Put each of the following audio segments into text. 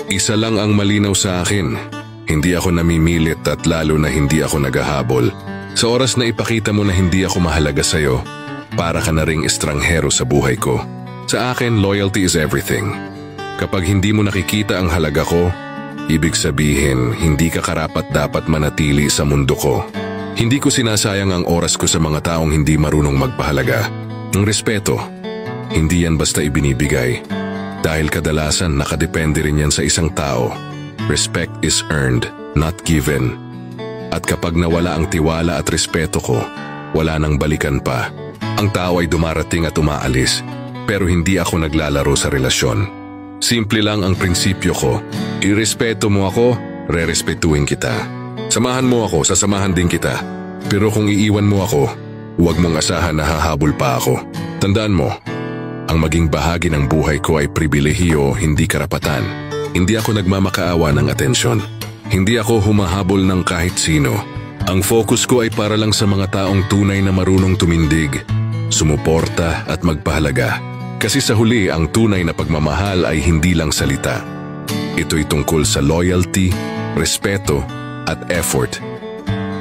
Isa lang ang malinaw sa akin. Hindi ako namimilit at lalo na hindi ako naghahabol. Sa oras na ipakita mo na hindi ako mahalaga sa'yo, para ka na ring estranghero sa buhay ko. Sa akin, loyalty is everything. Kapag hindi mo nakikita ang halaga ko, ibig sabihin hindi ka karapat-dapat manatili sa mundo ko. Hindi ko sinasayang ang oras ko sa mga taong hindi marunong magpahalaga. Ang respeto, hindi yan basta ibinibigay. Dahil kadalasan nakadepende rin yan sa isang tao. Respect is earned, not given. At kapag nawala ang tiwala at respeto ko, wala nang balikan pa. Ang tao ay dumarating at umaalis, pero hindi ako naglalaro sa relasyon. Simple lang ang prinsipyo ko. Irespeto mo ako, rerespetuhin kita. Samahan mo ako, sasamahan din kita. Pero kung iiwan mo ako, huwag mong asahan na hahabol pa ako. Tandaan mo, ang maging bahagi ng buhay ko ay pribilehiyo, hindi karapatan. Hindi ako nagmamakaawa ng atensyon. Hindi ako humahabol ng kahit sino. Ang focus ko ay para lang sa mga taong tunay na marunong tumindig, sumuporta at magpahalaga. Kasi sa huli, ang tunay na pagmamahal ay hindi lang salita. Ito'y tungkol sa loyalty, respeto at effort.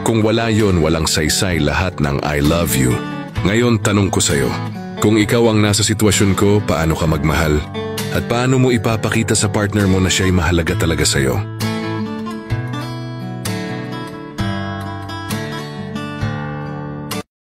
Kung wala yon, walang saysay lahat ng I love you. Ngayon tanong ko sa'yo, kung ikaw ang nasa sitwasyon ko, paano ka magmahal? At paano mo ipapakita sa partner mo na siya'y mahalaga talaga sa'yo?